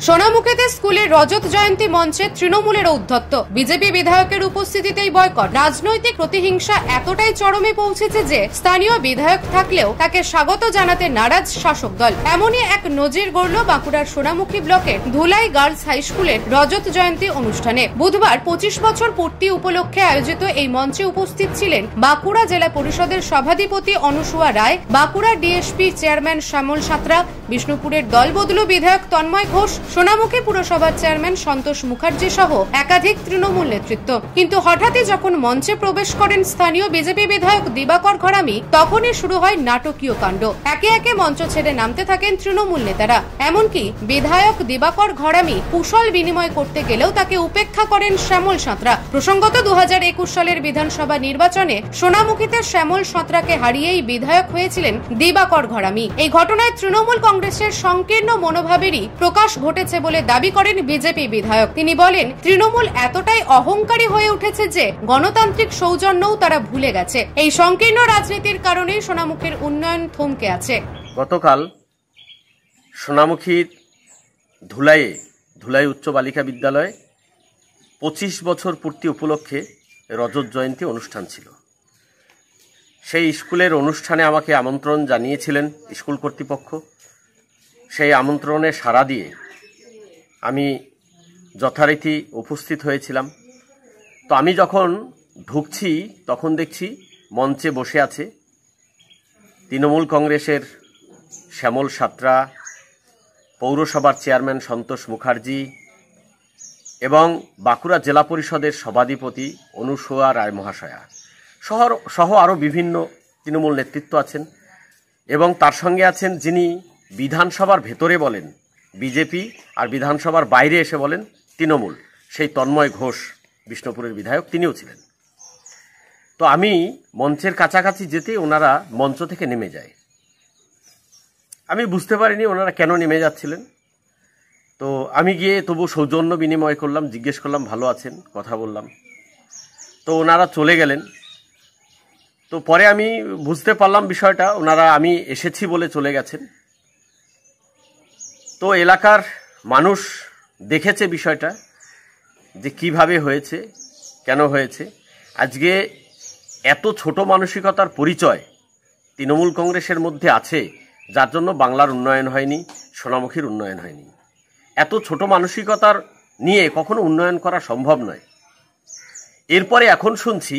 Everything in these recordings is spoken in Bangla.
সোনামুখীতে স্কুলের রজত জয়ন্তী মঞ্চে তৃণমূলের উদ্ধত্ত, বিজেপি বিধায়কের উপস্থিতিতেই বয়কট। রাজনৈতিক প্রতিহিংসা এতটাই চরমে পৌঁছেছে যে স্থানীয় বিধায়ক থাকলেও তাকে স্বাগত জানাতে নারাজ শাসক দল। এমনই এক নজির গড়ল বাঁকুড়ার সোনামুখী ব্লকের ধুলাই গার্লস হাই স্কুলের রজত জয়ন্তী অনুষ্ঠানে। বুধবার 25 বছর পূর্তি উপলক্ষে আয়োজিত এই মঞ্চে উপস্থিত ছিলেন বাঁকুড়া জেলা পরিষদের সভাধিপতি অনুসুয়া রায়, বাঁকুড়া ডিএসপি চেয়ারম্যান শ্যামল সাঁতরা, বিষ্ণুপুরের দলবদলু বিধায়ক তন্ময় ঘোষ, সোনামুখী পুরসভার চেয়ারম্যান সন্তোষ মুখার্জি সহ একাধিক তৃণমূল নেতৃত্ব। কিন্তু হঠাৎই যখন মঞ্চে প্রবেশ করেন স্থানীয় বিজেপি বিধায়ক দিবাকর ঘরামি, তখনই শুরু হয় নাটকীয় কাণ্ড। একে একে মঞ্চ ছেড়ে নামতে থাকেন তৃণমূল নেতারা। এমনকি বিধায়ক দিবাকর ঘরামি কুশল বিনিময় করতে গেলেও তাকে উপেক্ষা করেন শ্যামল সাঁতরা। প্রসঙ্গত 2021 সালের বিধানসভা নির্বাচনে সোনামুখীতে শ্যামল সাঁতরাকে হারিয়েই বিধায়ক হয়েছিলেন দিবাকর ঘরামি। এই ঘটনায় তৃণমূল কংগ্রেসের সংকীর্ণ মনোভাবেরই প্রকাশ ঘটেছে বলে দাবি করেন বিজেপি বিধায়ক। তিনি বলেন, তৃণমূল এতটাই অহংকারী হয়ে উঠেছে যে গণতান্ত্রিক সৌজন্যও তারা ভুলে গেছে। এই সংকীর্ণ রাজনীতির কারণেই সোনামুখীর উন্নয়ন থমকে আছে। গতকাল সোনামুখীর ধুলাই উচ্চ বালিকা বিদ্যালয়ে 25 বছর পূর্তি উপলক্ষে রজত জয়ন্তী অনুষ্ঠান ছিল। সেই স্কুলের অনুষ্ঠানে আমাকে আমন্ত্রণ জানিয়েছিলেন স্কুল কর্তৃপক্ষ। সেই আমন্ত্রণে সাড়া দিয়ে আমি যথারীতি উপস্থিত হয়েছিলাম। তো আমি যখন ঢুকছি তখন দেখছি মঞ্চে বসে আছে তৃণমূল কংগ্রেসের শ্যামল সাঁতরা, পৌরসভার চেয়ারম্যান সন্তোষ মুখার্জি এবং বাঁকুড়া জেলা পরিষদের সভাধিপতি অনুসুয়া রায় মহাশয়া সহ আরও বিভিন্ন তৃণমূল নেতৃত্ব আছেন। এবং তার সঙ্গে আছেন যিনি বিধানসভার ভেতরে বলেন বিজেপি আর বিধানসভার বাইরে এসে বলেন তৃণমূল, সেই তন্ময় ঘোষ, বিষ্ণুপুরের বিধায়ক, তিনিও ছিলেন। তো আমি মঞ্চের কাছাকাছি যেতে ওনারা মঞ্চ থেকে নেমে যায়। আমি বুঝতে পারিনি ওনারা কেন নেমে যাচ্ছিলেন। তো আমি গিয়ে তবু সৌজন্য বিনিময় করলাম, জিজ্ঞেস করলাম ভালো আছেন, কথা বললাম। তো ওনারা চলে গেলেন। তো পরে আমি বুঝতে পারলাম বিষয়টা, ওনারা আমি এসেছি বলে চলে গেছেন। তো এলাকার মানুষ দেখেছে বিষয়টা যে কিভাবে হয়েছে, কেন হয়েছে। আজকে এত ছোট মানসিকতার পরিচয় তৃণমূল কংগ্রেসের মধ্যে আছে, যার জন্য বাংলার উন্নয়ন হয়নি, সোনামুখীর উন্নয়ন হয়নি। এত ছোট মানসিকতার নিয়ে কখনো উন্নয়ন করা সম্ভব নয়। এরপরে এখন শুনছি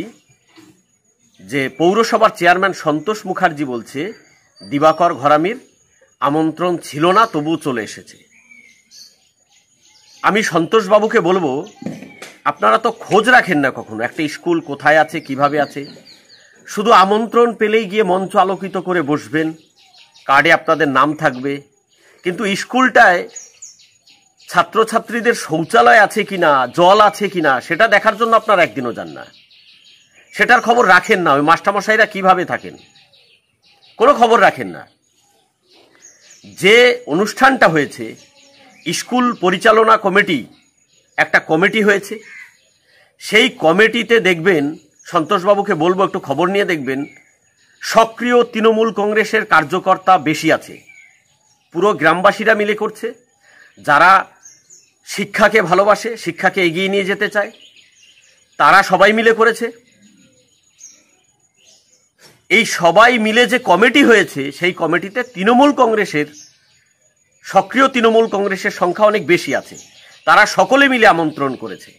যে পৌরসভার চেয়ারম্যান সন্তোষ মুখার্জি বলছে দিবাকর ঘরামির আমন্ত্রণ ছিল না, তবু চলে এসেছে। আমি সন্তোষ বাবুকে বলবো, আপনারা তো খোঁজ রাখেন না কখনো একটা স্কুল কোথায় আছে, কিভাবে আছে। শুধু আমন্ত্রণ পেলেই গিয়ে মঞ্চ আলোকিত করে বসবেন, কার্ডে আপনাদের নাম থাকবে, কিন্তু স্কুলটায় ছাত্রছাত্রীদের শৌচালয় আছে কিনা, জল আছে কিনা সেটা দেখার জন্য আপনারা একদিনও যান না। সেটার খবর রাখেন না। ওই মাস্টারমশাইরা কিভাবে থাকেন কোনো খবর রাখেন না। যে অনুষ্ঠানটা হয়েছে, স্কুল পরিচালনা কমিটি একটা কমিটি হয়েছে, সেই কমিটিতে দেখবেন, সন্তোষবাবুকে বলবো একটু খবর নিয়ে দেখবেন, সক্রিয় তৃণমূল কংগ্রেসের কার্যকর্তা বেশি আছে। পুরো গ্রামবাসীরা মিলে করছে, যারা শিক্ষাকে ভালোবাসে, শিক্ষাকে এগিয়ে নিয়ে যেতে চায়, তারা সবাই মিলে করেছে। এই সবাই মিলে যে কমিটি হয়েছে, সেই কমিটিতে সক্রিয় তৃণমূল কংগ্রেসের সংখ্যা অনেক বেশি আছে। তারা সকলে মিলে আমন্ত্রণ করেছে,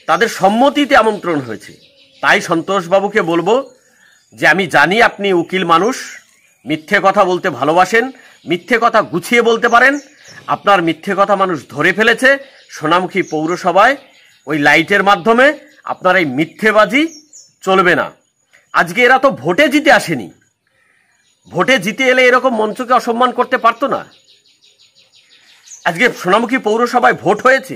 তাদের সম্মতিতে আমন্ত্রণ হয়েছে। তাই সন্তোষবাবুকে বলবো যে আমি জানি আপনি উকিল মানুষ, মিথ্যে কথা বলতে ভালোবাসেন, মিথ্যে কথা গুছিয়ে বলতে পারেন। আপনার মিথ্যে কথা মানুষ ধরে ফেলেছে সোনামুখী পৌরসভায়, ওই লাইটের মাধ্যমে। আপনার এই মিথ্যেবাজি চলবে না। আজকে এরা তো ভোটে জিতে আসেনি, ভোটে জিতে এলে এরকম মঞ্চকে অসম্মান করতে পারতো না। আজকে সোনামুখী পৌরসভায় ভোট হয়েছে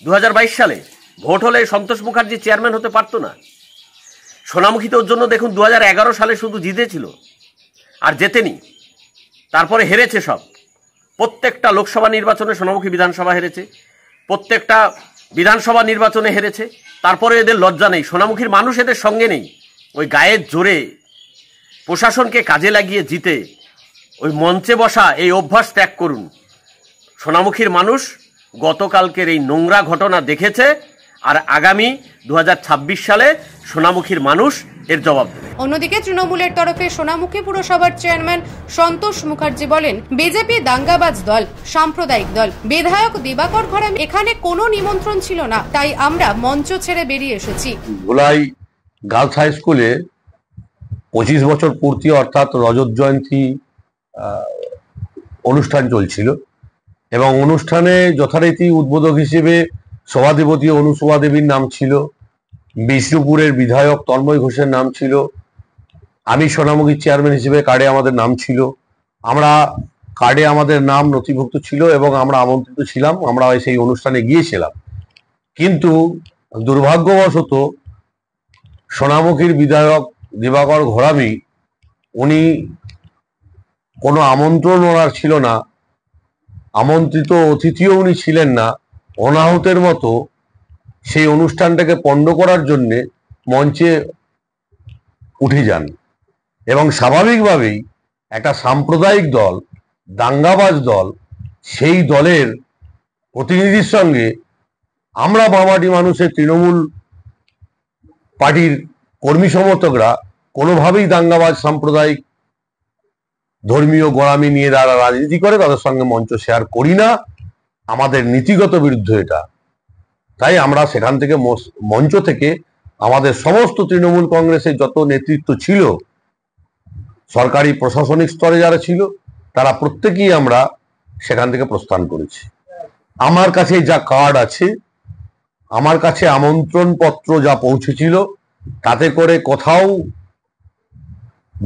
2022 সালে, ভোট হলে সন্তোষ মুখার্জি চেয়ারম্যান হতে পারতো না। সোনামুখীতে ওর জন্য দেখুন 2011 সালে শুধু জিতেছিল, আর জেতেনি, তারপরে হেরেছে সব। প্রত্যেকটা লোকসভা নির্বাচনে সোনামুখী বিধানসভা হেরেছে, প্রত্যেকটা বিধানসভা নির্বাচনে হেরেছে। তারপরে এদের লজ্জা নেই, সোনামুখীর মানুষ এদের সঙ্গে নেই। ওই গায়ের জোরে প্রশাসনকে কাজে লাগিয়ে জিতে ওই মঞ্চে বসা এই অভ্যাস ত্যাগ করুন। সোনামুখীর মানুষ গতকালকের এই নোংরা ঘটনা দেখেছে, আর আগামী 2026 সালে সোনামুখীর মানুষ এর জবাব দেবে। অন্যদিকে তৃণমূলের তরফে সোনামুখী পুরসভার চেয়ারম্যান সন্তোষ মুখার্জি বলেন, বিজেপি দাঙ্গাবাজ দল, সাম্প্রদায়িক দল। বিধায়ক দিবাকর ঘরামি এখানে কোনো নিমন্ত্রণ ছিল না, তাই আমরা মঞ্চ ছেড়ে বেরিয়ে এসেছি। ভোলাই গার্লস হাই স্কুলে 25 বছর পূর্তি অর্থাৎ রজত জয়ন্তী অনুষ্ঠান চলছিল এবং অনুষ্ঠানে যথারীতি উদ্বোধক হিসেবে সভাধিপতি অনুসভা দেবীর নাম ছিল, বিষ্ণুপুরের বিধায়ক তন্ময় ঘোষের নাম ছিল, আমি সোনামুখীর চেয়ারম্যান হিসেবে কার্ডে আমাদের নাম ছিল। আমরা কার্ডে আমাদের নাম নথিভুক্ত ছিল এবং আমরা আমন্ত্রিত ছিলাম, আমরা সেই অনুষ্ঠানে গিয়েছিলাম। কিন্তু দুর্ভাগ্যবশত সোনামুখীর বিধায়ক দিবাকর ঘরামি, উনি কোনো আমন্ত্রণ ওনার ছিল না, আমন্ত্রিত অতিথিও উনি ছিলেন না, অনাহুতের মতো সেই অনুষ্ঠানটাকে পণ্ড করার জন্যে মঞ্চে উঠে যান এবং স্বাভাবিকভাবেই একটা সাম্প্রদায়িক দল, দাঙ্গাবাজ দল, সেই দলের প্রতিনিধির সঙ্গে আমরা বামাটি মানুষের তৃণমূল পার্টির কর্মী সমর্থকরা কোনোভাবেই দাঙ্গাবাজ সাম্প্রদায়িক ধর্মীয় গোড়ামি নিয়ে যারা রাজনীতি করে তাদের সঙ্গে মঞ্চ শেয়ার করি না, আমাদের নীতিগত বিরুদ্ধ এটা। তাই আমরা সেখান থেকে মঞ্চ থেকে আমাদের সমস্ত তৃণমূল কংগ্রেসের যত নেতৃত্ব ছিল, সরকারি প্রশাসনিক স্তরে যারা ছিল, তারা প্রত্যেকেই আমরা সেখান থেকে প্রস্থান করেছি। আমার কাছে যা কার্ড আছে, আমার কাছে আমন্ত্রণ পত্র যা পৌঁছেছিল, তাতে করে কোথাও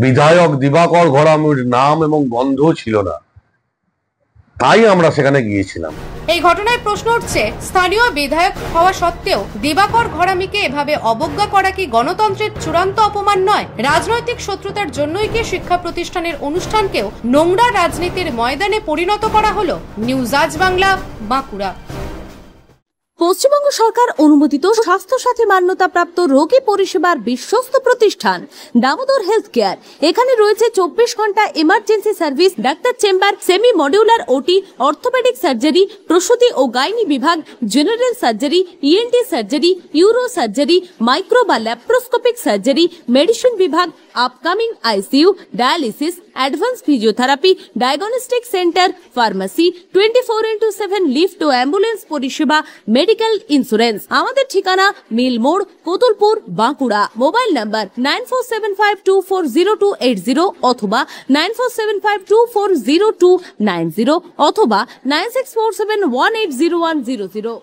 বিধায়ক দিবাকর ঘরামির নাম এবং গন্ধ ছিল না, তাই আমরা সেখানে গিয়েছিলাম। এই ঘটনায় প্রশ্ন উঠছে, স্থানীয় বিধায়ক হওয়া সত্ত্বেও দিবাকর ঘরামিকে এভাবে অবজ্ঞা করা কি গণতন্ত্রের চূড়ান্ত অপমান নয়? রাজনৈতিক শত্রুতার জন্যই কি শিক্ষা প্রতিষ্ঠানের অনুষ্ঠানকেও নোংরা রাজনীতির ময়দানে পরিণত করা হলো? নিউজ আজ বাংলা, বাঁকুড়া। পশ্চিমবঙ্গ সরকার অনুমোদিত স্বাস্থ্যসাথী মান্যতাপ্রাপ্ত রোগী পরিষেবার বিশ্বস্ত প্রতিষ্ঠান দামোদর হেলথ কেয়ার। এখানে রয়েছে 24 ঘন্টা emergency service, doctor chamber, semi modular OT, orthopaedic surgery, প্রসূতি ও গাইনি বিভাগ, general surgery, ENT surgery, uro surgery, micro বা ল্যাপ্রোস্কোপিক সার্জারি, মেডিসিন বিভাগ, upcoming ICU, dialysis, advance physiotherapy, diagnostic centre, pharmacy, 24x7 lift ও অ্যাম্বুলেন্স পরিষেবা, মেডিকেল ইন্স্যুরেন্স। আমাদের ঠিকানা মিল মোড়, কোতুলপুর, বাঁকুড়া। মোবাইল নাম্বার 9475240280 অথবা 9475240290 অথবা 9647180100।